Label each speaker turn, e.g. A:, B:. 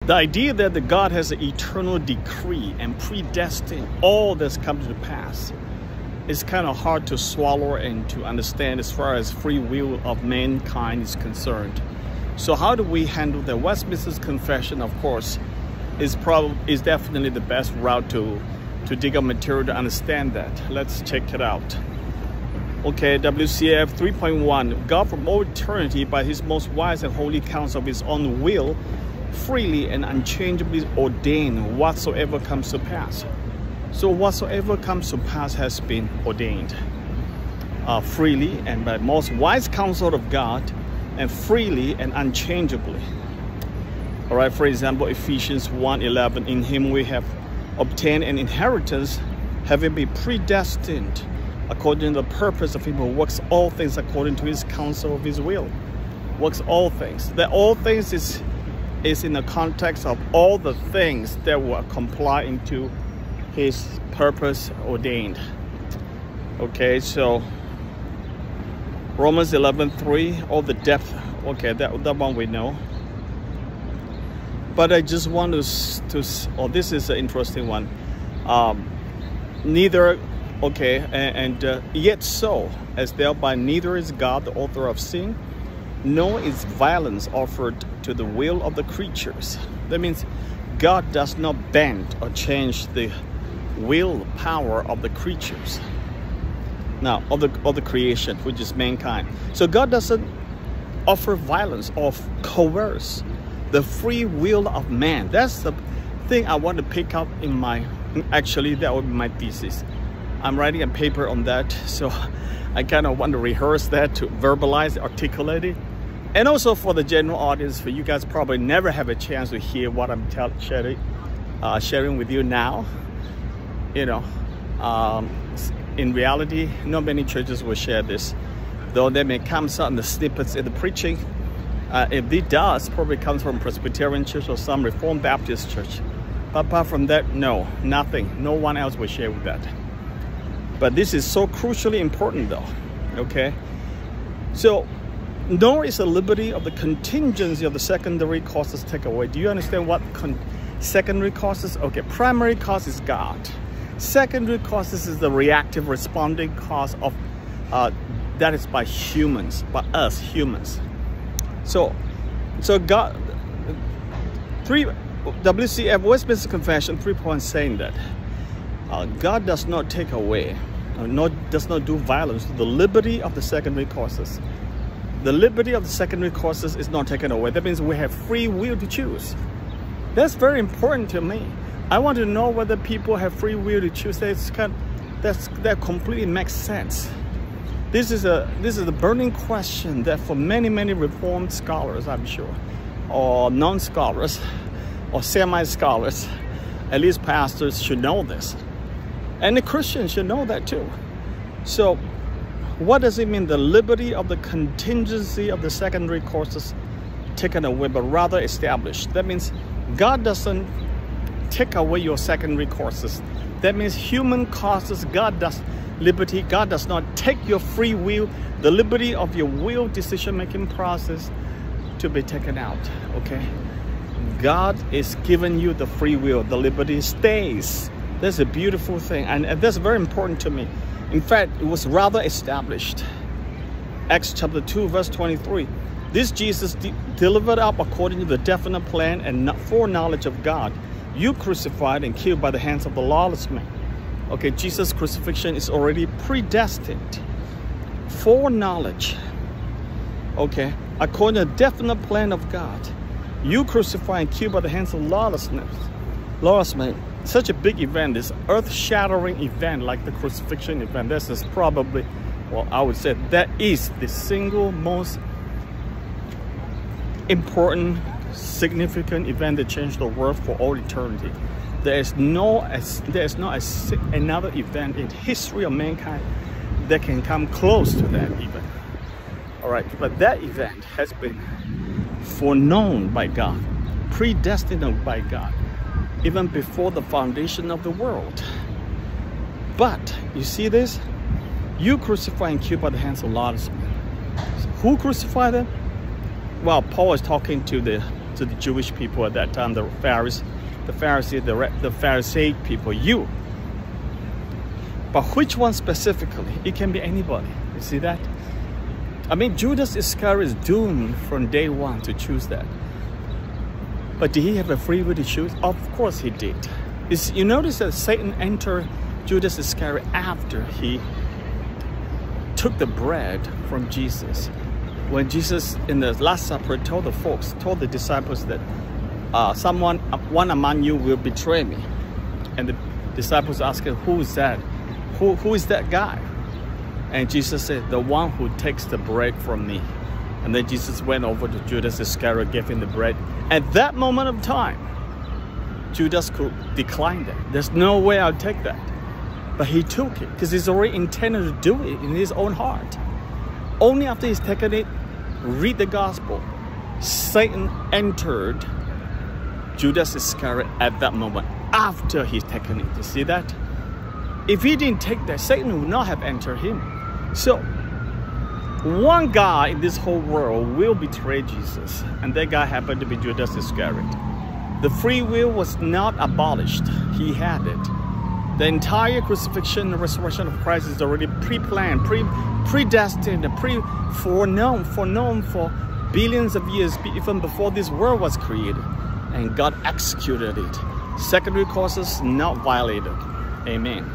A: The idea that the God has an eternal decree and predestined all that's come to pass is kind of hard to swallow and to understand as far as free will of mankind is concerned. So how do we handle that? Westminster's Confession, of course, is definitely the best route to dig up material to understand that. Let's check it out. Okay, WCF 3.1. God from all eternity, by his most wise and holy counsel of his own will, freely and unchangeably ordained whatsoever comes to pass. So whatsoever comes to pass has been ordained freely and by most wise counsel of God, and freely and unchangeably. All right, for example, Ephesians 1:11, in him we have obtained an inheritance, having been predestined according to the purpose of him who works all things according to his counsel of his will. Works all things. That all things is in the context of all the things that will comply into his purpose ordained. Okay, so Romans 11:3, all the depth. Okay, that one we know. But I just want to this is an interesting one. Neither, okay, and yet so, as thereby neither is God the author of sin, nor is violence offered to the will of the creatures. That means God does not bend or change the will power of the creatures. Now, of the creation, which is mankind. So God doesn't offer violence or coerce the free will of man. That's the thing I want to pick up in my, actually that would be my thesis. I'm writing a paper on that, so I kind of want to rehearse that, to verbalize, articulate it. And also for the general audience, for you guys probably never have a chance to hear what I'm sharing with you now. You know, in reality, not many churches will share this, though there may come some snippets in the preaching. If it does, probably comes from Presbyterian church or some Reformed Baptist church. But apart from that, no, nothing. No one else will share with that. But this is so crucially important though, okay? So, nor is the liberty of the contingency of the secondary causes taken away. Do you understand what secondary causes? Okay, primary cause is God. Secondary causes is the reactive responding cause of, that is by humans, by us humans. So God, WCF Westminster Confession 3 saying that God does not take away, does not do violence to the liberty of the secondary causes. The liberty of the secondary causes is not taken away. That means we have free will to choose. That's very important to me. I want to know whether people have free will to choose. That completely makes sense. This is a burning question that for many Reformed scholars, I'm sure, or non-scholars, or semi-scholars, at least pastors should know this. And the Christians should know that too. So what does it mean, the liberty of the contingency of the secondary causes taken away, but rather established? That means God doesn't take away your secondary causes. That means human causes, God does liberty. God does not take your free will, the liberty of your will decision-making process to be taken out, okay? God is giving you the free will. The liberty stays. That's a beautiful thing, and that's very important to me. In fact, it was rather established. Acts chapter 2, verse 23. This Jesus delivered up according to the definite plan and foreknowledge of God, you crucified and killed by the hands of the lawless man. Okay, Jesus' crucifixion is already predestined. Foreknowledge. Okay, according to the definite plan of God, you crucified and killed by the hands of lawless man. Such a big event, this earth-shattering event like the crucifixion event, this is probably, well, I would say that is the single most important, significant event that changed the world for all eternity. There is not another event in history of mankind that can come close to that even. All right, but that event has been foreknown by God, predestined by God, even before the foundation of the world. But you see this? You crucified and killed by the hands of lawless men. Who crucified them? Well, Paul is talking to the to the Jewish people at that time, the Pharisaic people, you. But which one specifically? It can be anybody. You see that? I mean, Judas Iscariot is doomed from day one to choose that. But did he have a free will to choose? Of course he did. You notice that Satan entered Judas Iscariot after he took the bread from Jesus. When Jesus in the Last Supper told the disciples that one among you will betray me. And the disciples asked him, who is that? Who is that guy? And Jesus said, the one who takes the bread from me. And then Jesus went over to Judas Iscariot, gave him the bread. At that moment of time, Judas could decline that. There's no way I'll take that. But he took it because he's already intended to do it in his own heart. Only after he's taken it, read the gospel, Satan entered Judas Iscariot at that moment after he's taken it. You see that? If he didn't take that, Satan would not have entered him. So, one guy in this whole world will betray Jesus, and that guy happened to be Judas Iscariot. The free will was not abolished. He had it. The entire crucifixion and resurrection of Christ is already pre-planned, predestined, foreknown for billions of years, even before this world was created. And God executed it. Secondary causes not violated. Amen.